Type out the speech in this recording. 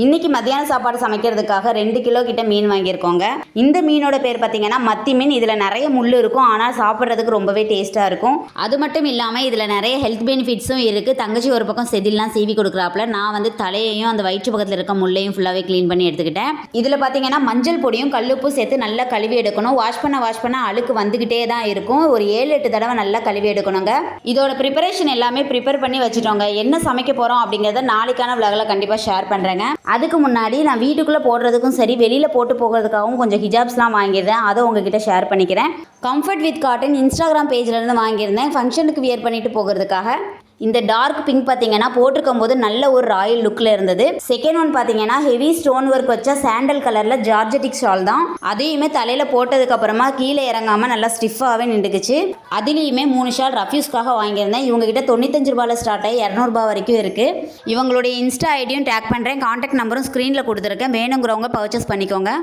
இன்றைக்கி மத்தியான சாப்பாடு சமைக்கிறதுக்காக 2 கிலோ கிட்ட மீன் வாங்கியிருக்கோங்க. இந்த மீனோட பேர் பார்த்திங்கன்னா மத்தி மீன். இதில் நிறைய முள் இருக்கும், ஆனால் சாப்பிட்றதுக்கு ரொம்பவே டேஸ்ட்டாக இருக்கும். அது மட்டும் இல்லாமல் இதில் நிறைய ஹெல்த் பெனிஃபிட்ஸும் இருக்குது. தங்கச்சி ஒரு பக்கம் செதில்லாம் சீவி கொடுக்குறாப்புல, நான் வந்து தலையையும் அந்த வயிற்று பக்கத்தில் இருக்க முள்ளையும் ஃபுல்லாகவே க்ளீன் பண்ணி எடுத்துக்கிட்டேன். இதில் பார்த்திங்கன்னா மஞ்சள் பொடியும் கல்லுப்பும் சேர்த்து நல்லா கழுவி எடுக்கணும். வாஷ் பண்ண அழுக்கு வந்துக்கிட்டே தான் இருக்கும். ஒரு 7-8 தடவை நல்லா கழுவி எடுக்கணுங்க. இதோட ப்ரிப்பரேஷன் எல்லாமே ப்ரிப்பேர் பண்ணி வச்சுட்டோங்க. என்ன சமைக்க போகிறோம் அப்படிங்கிறத நாளைக்கான விலாகில் கண்டிப்பாக ஷேர் பண்ணுறேங்க. அதுக்கு முன்னாடி நான் வீட்டுக்குள்ளே போடுறதுக்கும் சரி, வெளியில் போட்டு போகிறதுக்காகவும் கொஞ்சம் ஹிஜாப்ஸ்லாம் வாங்கியிருந்தேன். அதை உங்ககிட்ட ஷேர் பண்ணிக்கிறேன். கம்ஃபர்ட் வித் காட்டன் இன்ஸ்டாகிராம் பேஜ்லேருந்து வாங்கியிருந்தேன், ஃபங்க்ஷனுக்கு வியர் பண்ணிட்டு போகிறதுக்காக. இந்த டார்க் பிங்க் பார்த்தீங்கன்னா போட்டிருக்கும் போது நல்ல ஒரு ராயல் லுக்கில் இருந்தது. செகண்ட் ஒன் பார்த்தீங்கன்னா ஹெவி ஸ்டோன் ஒர்க் வச்ச சாண்டல் கலரில் ஜார்ஜெட்டிக் ஷால் தான். அதையுமே தலையில் போட்டதுக்கப்புறமா கீழே இறங்காமல் நல்லா ஸ்டிஃபாகவே நின்றுக்குச்சு. அதுலேயுமே 3 ஷால் ரஃப்யூஸ்க்காக வாங்கியிருந்தேன். இவங்ககிட்ட 95 ரூபாயில் ஸ்டார்ட் ஆகி 200 ரூபா வரைக்கும் இருக்குது. இவங்களுடைய இன்ஸ்டா ஐடியும் டேக் பண்ணுறேன், கான்டாக்ட் நம்பரும் ஸ்க்ரீனில் கொடுத்துருக்கேன். வேணுங்கிறவங்க பர்ச்சேஸ் பண்ணிக்கோங்க.